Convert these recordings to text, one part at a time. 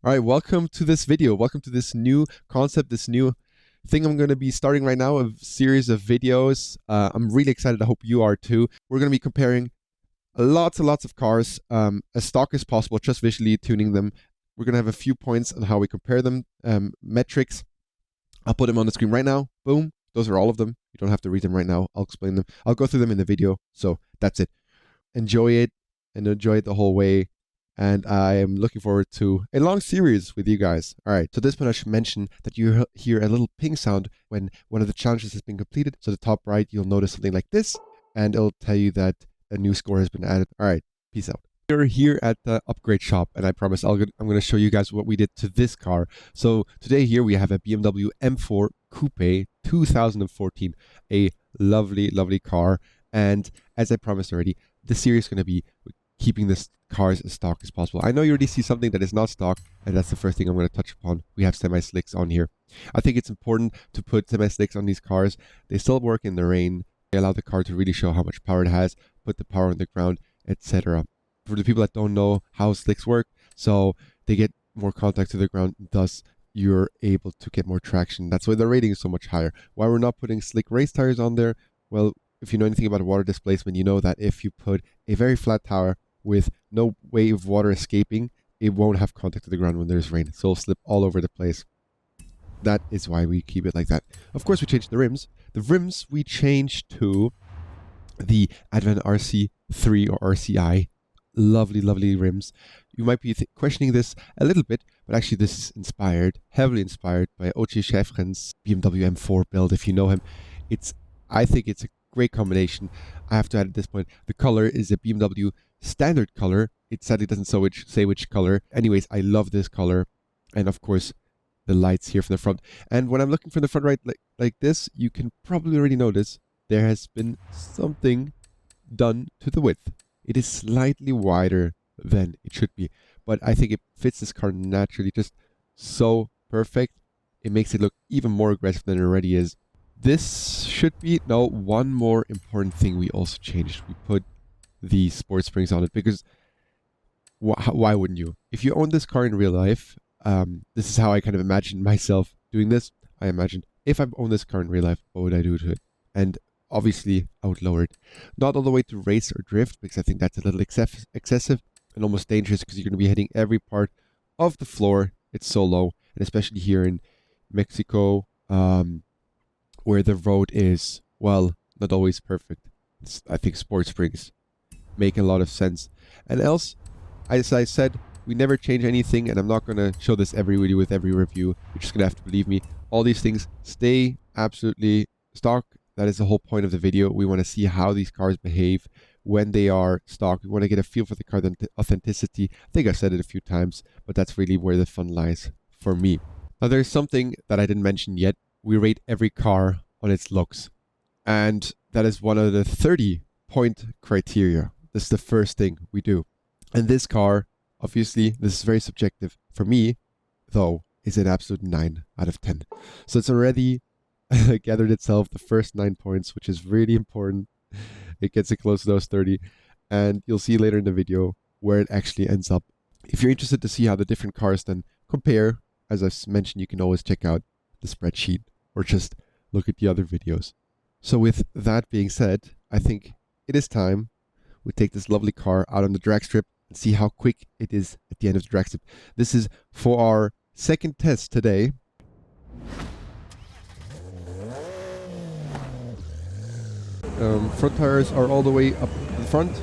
All right, welcome to this video. Welcome to this new concept, this new thing I'm going to be starting right now, a series of videos. I'm really excited. I hope you are too. We're going to be comparing lots and lots of cars as stock as possible, just visually tuning them. We're going to have a few points on how we compare them, metrics. I'll put them on the screen right now. Boom. Those are all of them. You don't have to read them right now. I'll explain them. I'll go through them in the video. So that's it. Enjoy it and enjoy it the whole way. And I am looking forward to a long series with you guys. All right, so this point I should mention that you hear a little ping sound when one of the challenges has been completed. So the top right, you'll notice something like this, and it'll tell you that a new score has been added. All right, peace out. We're here at the upgrade shop, and I promise I'm going to show you guys what we did to this car. So today here we have a BMW M4 Coupe 2014, a lovely, lovely car. And as I promised already, this series is going to be keeping this cars as stock as possible. I know you already see something that is not stock, and that's the first thing I'm going to touch upon. We have semi-slicks on here. I think it's important to put semi-slicks on these cars. They still work in the rain. They allow the car to really show how much power it has, put the power on the ground, etc. For the people that don't know how slicks work, so they get more contact to the ground, thus you're able to get more traction. That's why the rating is so much higher. Why we're not putting slick race tires on there? Well, if you know anything about water displacement, you know that if you put a very flat tire with no way of water escaping, it won't have contact to the ground when there's rain. So it'll slip all over the place. That is why we keep it like that. Of course, we changed the rims. The rims we changed to the Advan RC3 or RCI. Lovely, lovely rims. You might be questioning this a little bit, but actually this is inspired, heavily inspired by FH5's BMW M4 build. If you know him, I think it's a great combination. I have to add at this point, the color is a BMW standard color. It sadly doesn't say which color. Anyways, I love this color. And of course, the lights here from the front. And when I'm looking from the front right like this, you can probably already notice there has been something done to the width. It is slightly wider than it should be, but I think it fits this car naturally, just so perfect. It makes it look even more aggressive than it already is. This should be, no, one more important thing we also changed. We put the sports springs on it because why wouldn't you? If you own this car in real life, this is how I kind of imagined myself doing this. I imagined if I owned this car in real life, what would I do to it? And obviously, I would lower it. Not all the way to race or drift, because I think that's a little excessive and almost dangerous because you're going to be hitting every part of the floor. It's so low, and especially here in Mexico, where the road is, well, not always perfect. I think sports springs make a lot of sense. And else, as I said, we never change anything, and I'm not going to show this every video with every review. You're just going to have to believe me. All these things stay absolutely stock. That is the whole point of the video. We want to see how these cars behave when they are stock. We want to get a feel for the car authenticity. I think I've said it a few times, but that's really where the fun lies for me. Now, there's something that I didn't mention yet. We rate every car on its looks. And that is one of the 30-point criteria. This is the first thing we do. And this car, obviously, this is very subjective. For me, though, is an absolute 9 out of 10. So it's already gathered itself the first 9 points, which is really important. It gets it close to those 30. And you'll see later in the video where it actually ends up. If you're interested to see how the different cars then compare, as I've mentioned, you can always check out the spreadsheet or just look at the other videos. So with that being said, I think it is time we take this lovely car out on the drag strip and see how quick it is at the end of the drag strip. This is for our second test today. Front tires are all the way up in front.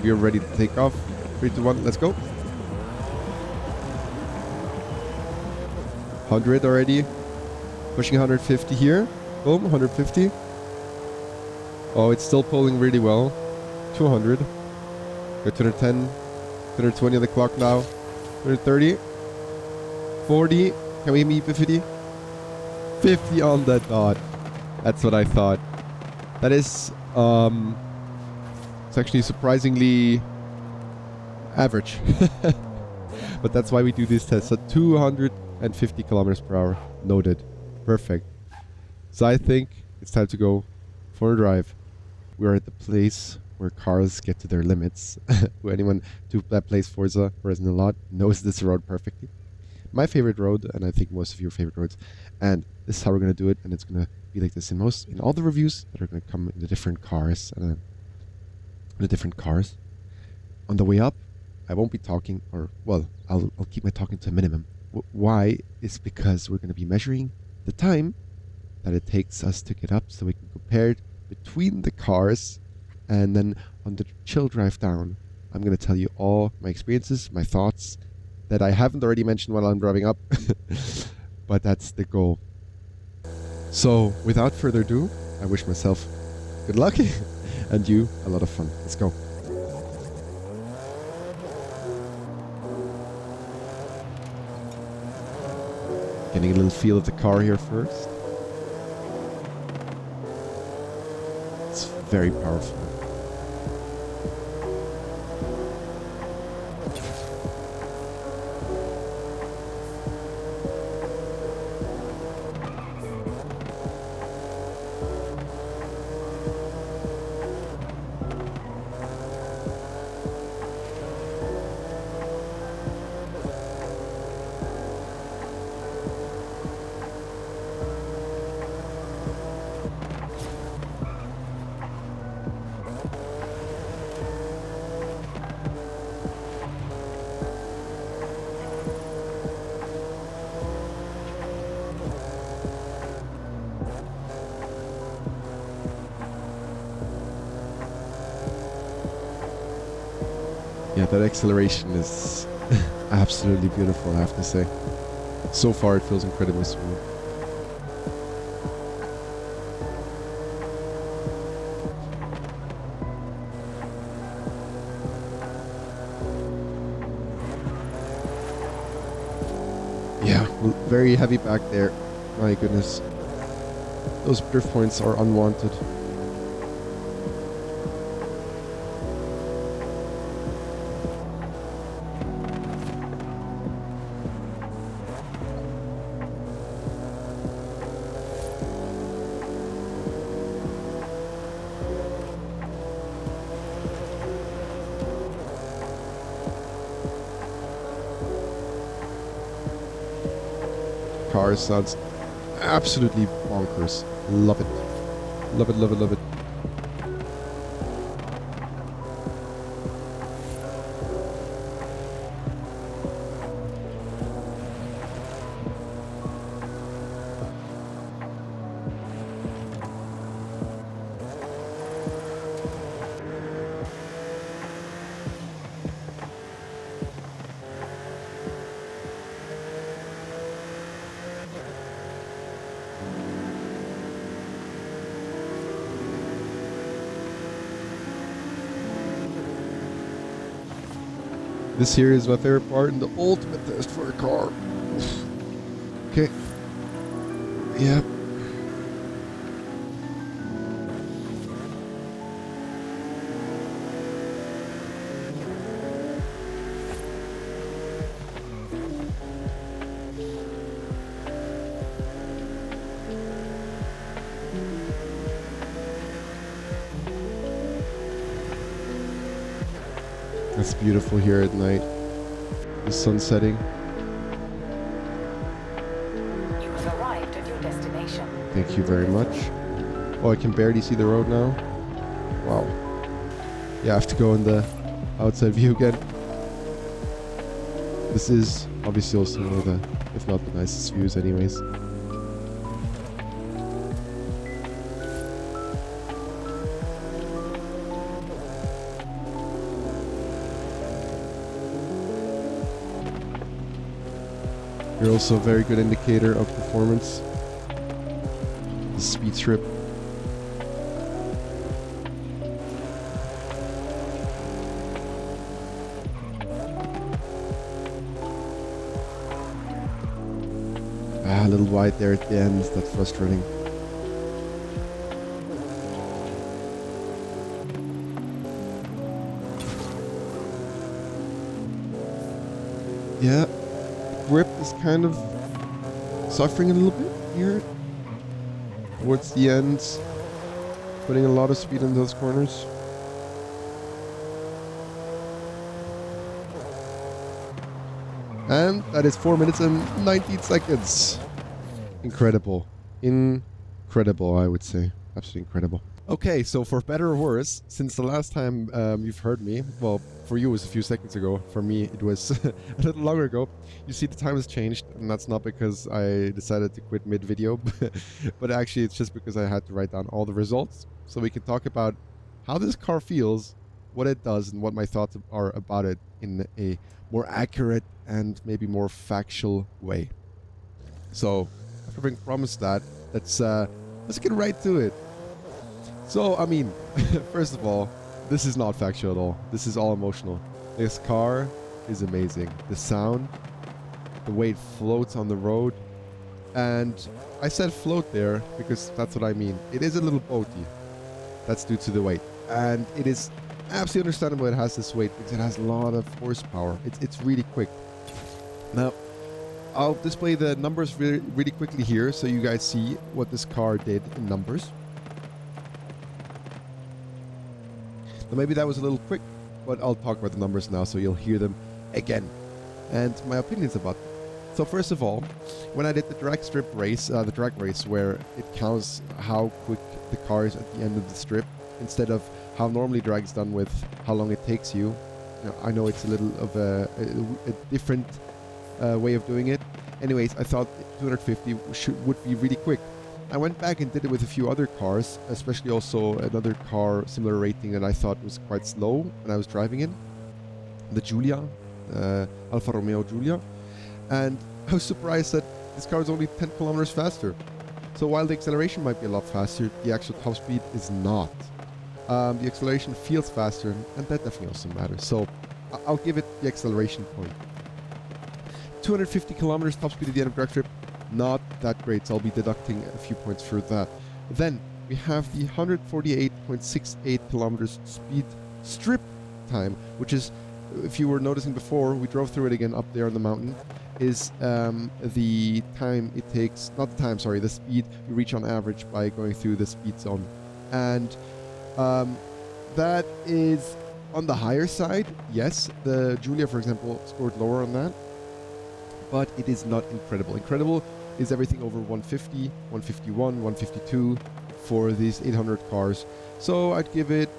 We are ready to take off. 3, 2, 1, let's go. 100 already. Pushing 150 here. Boom, 150. Oh, it's still pulling really well. 200. Go 210. 220 on the clock now. 230. 40. Can we meet 50? 50 on the dot. That's what I thought. That is, it's actually surprisingly average. But that's why we do these tests. So 250 kilometers per hour. Noted. Perfect. So I think it's time to go for a drive. We're at the place where cars get to their limits. Anyone that plays Forza Horizon a lot knows this road perfectly. my favorite road, and I think most of your favorite roads. And this is how we're going to do it, and it's going to be like this in all the reviews that are going to come in the different cars, and the different cars. On the way up, I won't be talking, or well, I'll keep my talking to a minimum. Why? Is because we're going to be measuring the time that it takes us to get up, so we can compare it between the cars, and then on the chill drive down, I'm going to tell you all my experiences, my thoughts that I haven't already mentioned while I'm driving up, but that's the goal. So without further ado, I wish myself good luck and you a lot of fun. Let's go. Getting a little feel of the car here first. It's very powerful. Yeah, that acceleration is absolutely beautiful, I have to say. So far it feels incredibly smooth. Yeah, very heavy back there. My goodness. Those drift points are unwanted. Car sounds absolutely bonkers. Love it. Love it, love it, love it. This here is my favorite part and the ultimate test for a car. Okay. Yep. It's beautiful here at night. The sun setting. You have arrived at your destination. Thank you very much. Oh, I can barely see the road now. Wow. Yeah, I have to go in the outside view again. This is obviously also one of the, if not the nicest views anyways. You're also a very good indicator of performance. The speed strip. A little wide there at the end. That's frustrating. Yeah. Grip is kind of suffering a little bit here towards the end, putting a lot of speed in those corners. And that is 4 minutes and 19 seconds. Incredible. Incredible, I would say. Absolutely incredible. Okay, so for better or worse, since the last time you've heard me, well, for you it was a few seconds ago, for me it was a little longer ago, you see the time has changed, and that's not because I decided to quit mid-video, but actually it's just because I had to write down all the results, so we can talk about how this car feels, what it does, and what my thoughts are about it in a more accurate and maybe more factual way. So, after having promised that, let's get right to it. So, I mean, first of all, this is not factual at all. This is all emotional. This car is amazing. The sound, the way it floats on the road, and I said float there because that's what I mean. It is a little boaty. That's due to the weight. And it is absolutely understandable it has this weight because it has a lot of horsepower. It's really quick. Now, I'll display the numbers really quickly here so you guys see what this car did in numbers. Now maybe that was a little quick, but I'll talk about the numbers now so you'll hear them again. And my opinions about them. So first of all, when I did the drag strip race, the drag race where it counts how quick the car is at the end of the strip, instead of how normally drag is done with how long it takes you. Now, I know it's a little of a different way of doing it. Anyways, I thought 250 would be really quick. I went back and did it with a few other cars, especially also another car similar rating that I thought was quite slow when I was driving in, the Giulia, Alfa Romeo Giulia, and I was surprised that this car is only 10 kilometers faster. So while the acceleration might be a lot faster, the actual top speed is not. The acceleration feels faster, and that definitely also matters. So I'll give it the acceleration point. 250 kilometers top speed at the end of drag strip, not that great, so I'll be deducting a few points for that. Then we have the 148.68 kilometers speed strip time, which is, if you were noticing before, we drove through it again up there on the mountain, is the time it takes, not the time, sorry, the speed you reach on average by going through the speed zone. And that is on the higher side, yes. The Giulia, for example, scored lower on that, but it is not incredible. Incredible is everything over 150, 151, 152 for these 800 cars. So I'd give it,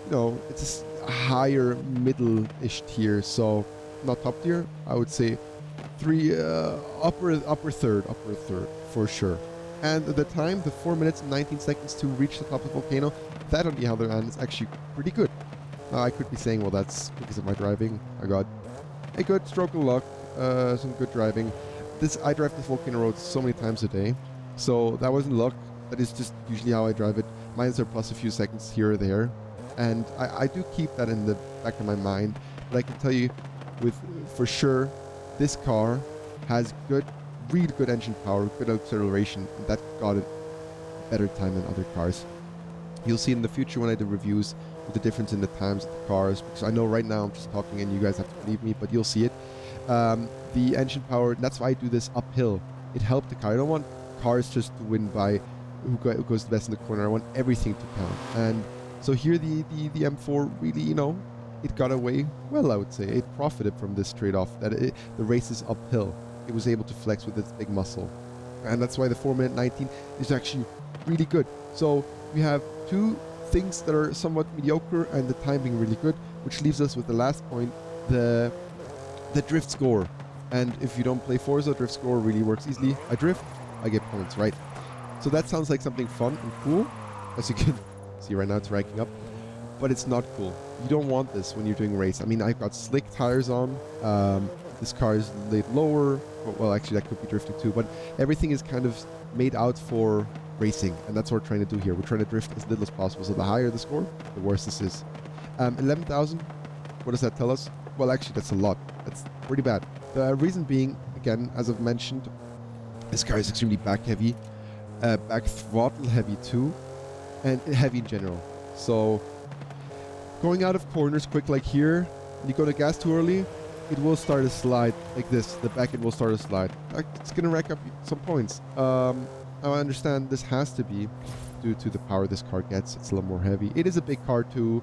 it's a higher middle-ish tier, so not top tier. I would say upper third for sure. And the time, the 4 minutes and 19 seconds to reach the top of the volcano, that on the other hand is actually pretty good. I could be saying, well, that's because of my driving. I got a good stroke of luck, some good driving. I drive this volcano road so many times a day, so that wasn't luck. That is just usually how I drive it. Mines are plus a few seconds here or there, and I do keep that in the back of my mind. But I can tell you, for sure, this car has really good engine power, good acceleration, and that got it better time than other cars. You'll see in the future when I do reviews with the difference in the times of the cars, because I know right now I'm just talking and you guys have to believe me, but you'll see it. The engine power, that's why I do this uphill. It helped the car. I don't want cars just to win by who goes the best in the corner. I want everything to count. And so here the M4 really, it got away well, I would say. It profited from this trade-off, that the race is uphill. It was able to flex with its big muscle. And that's why the 4 minute 19 is actually really good. So we have two things that are somewhat mediocre and the time being really good, which leaves us with the last point, the drift score. And if you don't play Forza, drift score really works easily. I drift, I get points, right? So that sounds like something fun and cool. As you can see right now, it's ranking up. But it's not cool. You don't want this when you're doing race. I mean, I've got slick tires on. This car is laid lower. Well, actually, that could be drifting too. But everything is kind of made out for racing. And that's what we're trying to do here. We're trying to drift as little as possible. So the higher the score, the worse this is. 11,000. What does that tell us? Well, actually, that's a lot. That's pretty bad. The reason being, again, as I've mentioned, this car is extremely back heavy, back throttle heavy too, and heavy in general. So going out of corners quick like here, you go to gas too early, it will start a slide like this. The back end will start a slide. It's going to rack up some points. Now I understand this has to be due to the power this car gets. It's a little more heavy. It is a big car too,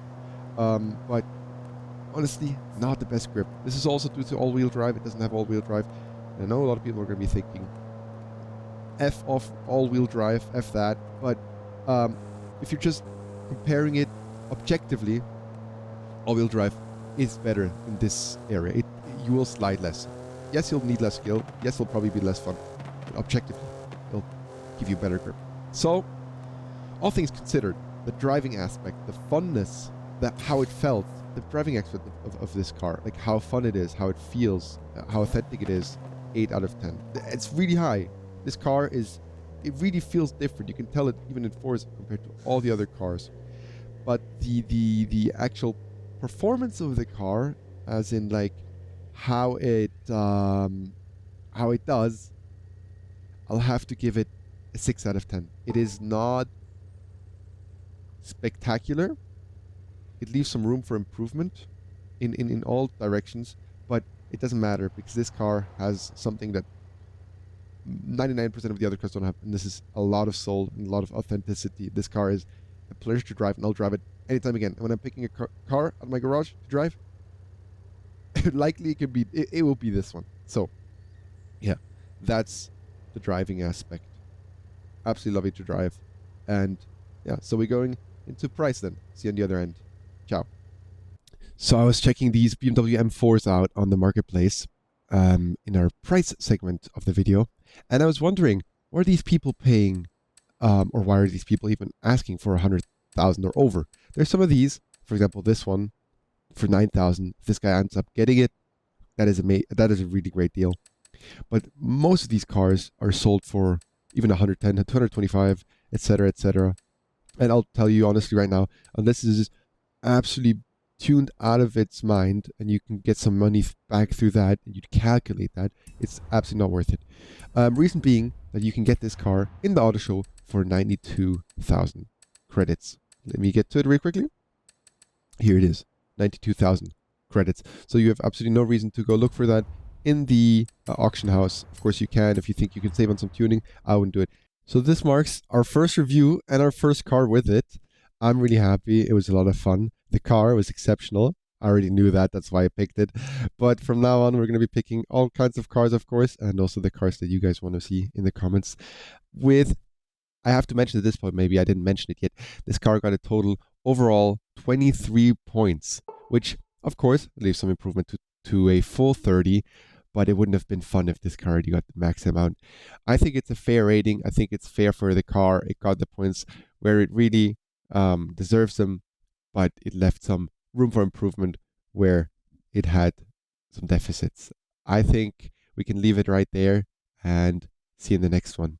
but honestly, not the best grip. This is also due to all-wheel drive. It doesn't have all-wheel drive. I know a lot of people are going to be thinking, F off all-wheel drive, F that. But if you're just comparing it objectively, all-wheel drive is better in this area. You will slide less. Yes, you'll need less skill. Yes, it'll probably be less fun. But objectively, it'll give you better grip. So, all things considered, the driving aspect, the funness, how it felt, the driving aspect of this car, like how fun it is, how it feels, how authentic it is, 8 out of 10. It's really high. This car it really feels different. You can tell it even in Forza compared to all the other cars. But the actual performance of the car, as in like how it does, I'll have to give it a 6 out of 10. It is not spectacular. It leaves some room for improvement in all directions, but it doesn't matter because this car has something that 99% of the other cars don't have, and this is a lot of soul and a lot of authenticity. This car is a pleasure to drive, and I'll drive it anytime again. And when I'm picking a car out of my garage to drive, likely it will be this one. So, yeah, that's the driving aspect. Absolutely love it to drive. And yeah, so we're going into price then. See you on the other end. Ciao. So I was checking these BMW M4s out on the marketplace in our price segment of the video, and I was wondering, what are these people paying, or why are these people even asking for 100,000 or over? There's some of these, for example, this one for 9,000. If this guy ends up getting it, that is a really great deal. But most of these cars are sold for even 110, 225, etc., etc. And I'll tell you honestly right now, unless this is absolutely tuned out of its mind and you can get some money back through that and you calculate that, it's absolutely not worth it. Reason being that you can get this car in the auto show for 92,000 credits. Let me get to it really quickly. Here it is, 92,000 credits. So you have absolutely no reason to go look for that in the auction house. Of course you can if you think you can save on some tuning. I wouldn't do it. So this marks our first review and our first car with it. I'm really happy. It was a lot of fun. The car was exceptional. I already knew that. That's why I picked it. But from now on, we're going to be picking all kinds of cars, of course, and also the cars that you guys want to see in the comments. I have to mention at this point, maybe I didn't mention it yet, this car got a total overall 23 points, which, of course, leaves some improvement to a full 30, but it wouldn't have been fun if this car already got the max amount. I think it's a fair rating. I think it's fair for the car. It got the points where it really deserves them, but it left some room for improvement where it had some deficits. I think we can leave it right there and see you in the next one.